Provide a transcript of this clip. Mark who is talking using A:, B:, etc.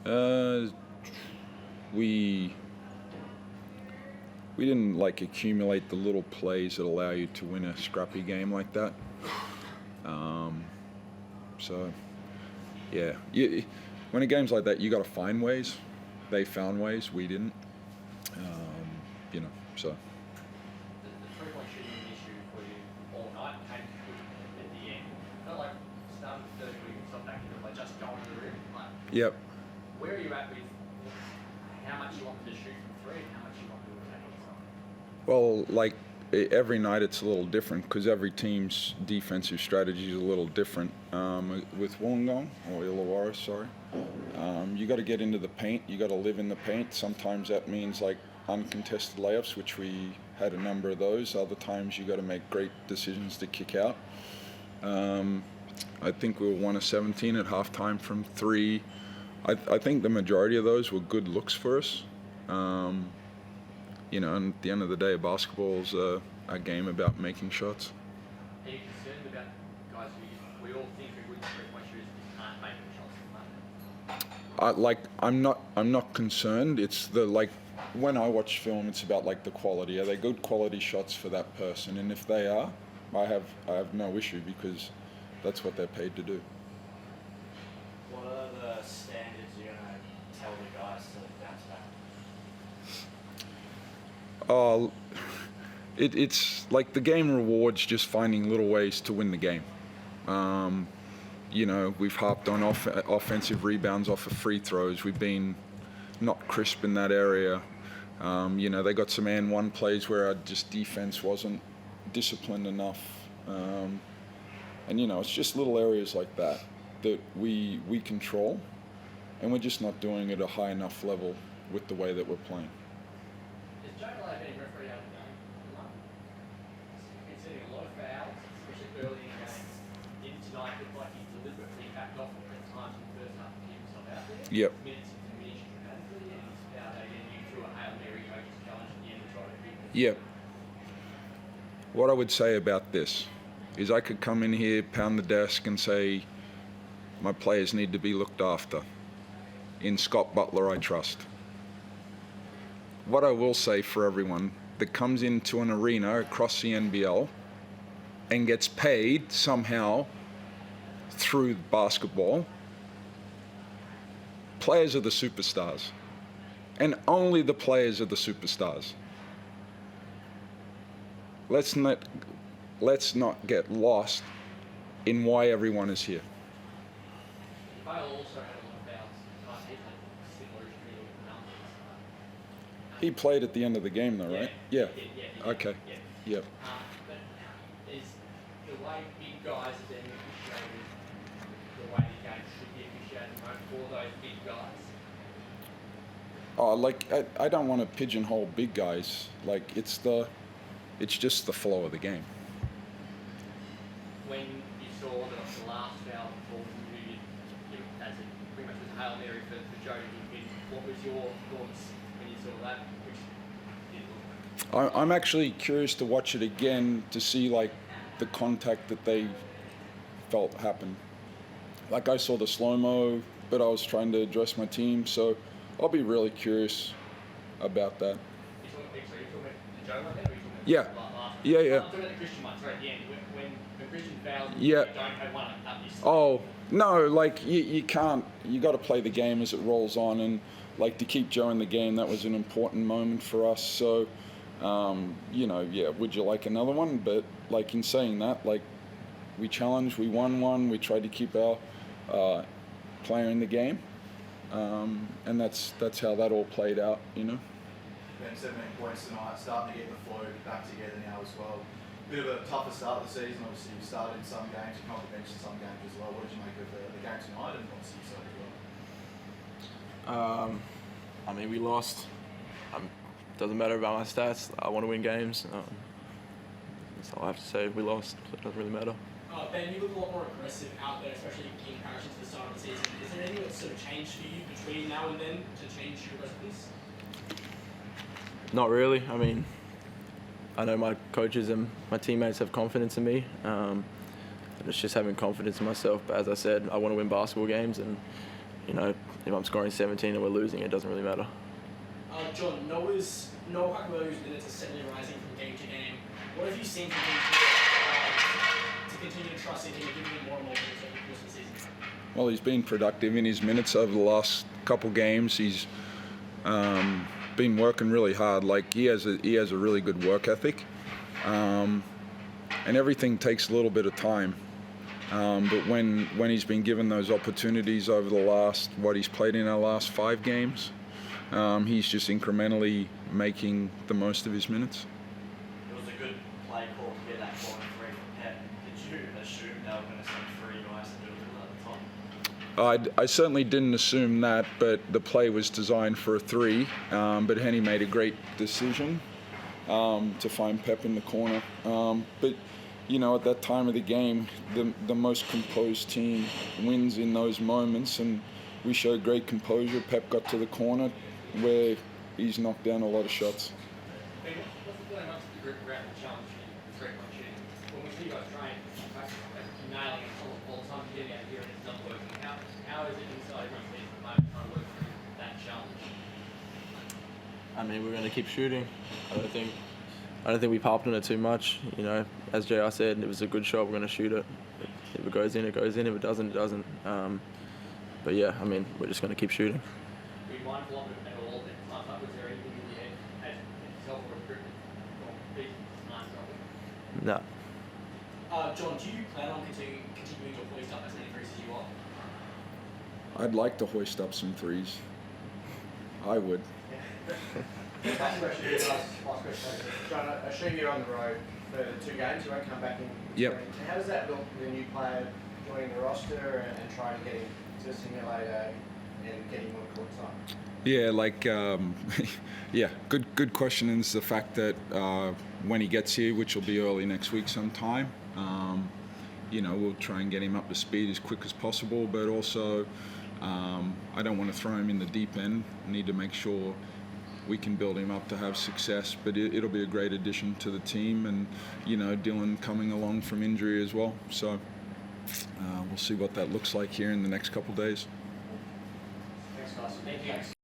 A: Uh, we we didn't like accumulate the little plays that allow you to win a scrappy game like that. Um, so yeah, when a game's like that, you got to find ways. They found ways, we didn't. So.
B: The three-point shooting issue for you all night came at the end. Felt like starting the third week, stopped back into like just going to the rim.
A: Yep.
B: Where are you at with how much you want to shoot from three and how much you want to attack inside?
A: Well, like every night it's a little different because every team's defensive strategy is a little different. With Wollongong, or Illawarra, sorry, you got to get into the paint. You got to live in the paint. Sometimes that means like uncontested layups, which we had a number of those. Other times you got to make great decisions to kick out. I think we were 1 of 17 at halftime from three. I think the majority of those were good looks for us. And at the end of the day, basketball's a game about making shots.
B: Are you concerned about guys who we all think are good three-point shooters who can't make the shots?
A: I'm not concerned. It's when I watch film, it's about like the quality. Are they good quality shots for that person? And if they are, I have no issue because that's what they're paid to do.
C: What are the standards you're going to tell the guys to bounce back?
A: It's like the game rewards just finding little ways to win the game. We've harped on offensive rebounds off of free throws. We've been not crisp in that area. They got some and one plays where our just defense wasn't disciplined enough. It's just little areas like that we control, and we're just not doing it at a high enough level with the way that we're playing.
B: Is Joe Malone being referee out of the game? He's hitting a lot of fouls, especially early in the game. Didn't tonight look like he deliberately backed off at times in the first half to keep himself out there?
A: Yep.
B: Minutes diminished dramatically, and he's fouled again. You threw a Hail Mary coach's challenge at the end to try to keep it.
A: Yep. What I would say about this is I could come in here, pound the desk, and say my players need to be looked after. In Scott Butler, I trust. What I will say for everyone that comes into an arena across the NBL and gets paid somehow through basketball, players are the superstars. And only the players are the superstars. Let's not get lost in why everyone is here.
B: Bale also had a lot of fouls. He had similar issue with the numbers.
A: He played at the end of the game, though, right? Yeah. Okay.
B: Yeah.
A: Yep.
B: But is the way big guys are being officiated the way the game should be officiated for those big guys?
A: I don't want to pigeonhole big guys. It's just the flow of the game.
B: When you saw the last foul before you as it pretty much was a Hail Mary for Joe to win, what was your thoughts when you saw that? Which did look...
A: I'm actually curious to watch it again to see the contact that they felt happen. I saw the slow-mo, but I was trying to address my team, so I'll be really curious about that.
B: You're talking about the Joe one then, or are you talking about
A: Yeah.
B: last?
A: Yeah.
B: I'm talking about the Christian one, sorry, at the end. When Christian fouls,
A: Yeah.
B: you don't have one up your sleeve.
A: Oh, no, you can't. You got to play the game as it rolls on, and to keep Joe in the game, that was an important moment for us. So, would you like another one? But in saying that, we challenged, we won one, we tried to keep our player in the game, and that's how that all played out,
D: Then 17 points tonight, starting to get the flow back together now as well. Bit of a tougher start of the season. Obviously, you started in some games, you come off the bench in some games as well. What did you make of the game tonight, and obviously you started as well?
E: We lost. Doesn't matter about my stats. I want to win games. That's all I have to say. We lost, so it doesn't really matter.
F: Ben, you look a lot more aggressive out there, especially in comparison to the start of the season. Is there anything that's sort of changed for you between now and then to change your aggressiveness?
E: Not really. I know my coaches and my teammates have confidence in me. It's just having confidence in myself. But as I said, I want to win basketball games, and you know, if I'm scoring 17 and we're losing, it doesn't really matter.
F: John, Noah Huckabell's minutes are steadily rising from game to game. What have you seen from him to continue to trust in him and give him more and more minutes over the course of the season?
A: Well, he's been productive in his minutes over the last couple games. He's been working really hard. Like he has a really good work ethic, and everything takes a little bit of time. But when he's been given those opportunities over the last, he's played in our last 5 games, he's just incrementally making the most of his minutes.
C: It was a good play call to get that corner 3 from Pep. Did you assume they were going to send 3 guys to do it at the top?
A: I certainly didn't assume that, but the play was designed for a 3. But Henny made a great decision to find Pep in the corner. But you know, at that time of the game, the most composed team wins in those moments, and we showed great composure. Pep got to the corner where he's knocked down a lot of shots.
B: What's the feeling amongst the group around the challenge for 3-point shooting? When we see you guys train, nailing it all the time, getting out here and it's not working. How is it inside your team at the moment trying to work through that challenge?
E: I mean, we're going to keep shooting. I don't think we popped on it too much. You know, as JR said, it was a good shot. We're going to shoot it. If it goes in, it goes in. If it doesn't, it doesn't. But yeah, I mean, we're just going to keep shooting.
B: Were you mindful of it at all at the time? Was there anything in your head as yourself or recruitment or business nice?
E: No.
F: John, do you plan on continuing to hoist up as many threes as you are?
A: I'd like to hoist up some 3s. I would.
G: Last question. John, I assume you're on the road for 2 games. You won't come back in.
A: Yep.
G: How does that look with a new player joining the roster and trying to get him to a simulator and getting more court time?
A: Yeah, like, yeah, good question. And it's the fact that when he gets here, which will be early next week sometime, you know, we'll try and get him up to speed as quick as possible. But also, I don't want to throw him in the deep end. I need to make sure we can build him up to have success. But it'll be a great addition to the team. And, you know, Dylan coming along from injury as well. So we'll see what that looks like here in the next couple days.
G: Thanks, guys.
B: Thank you.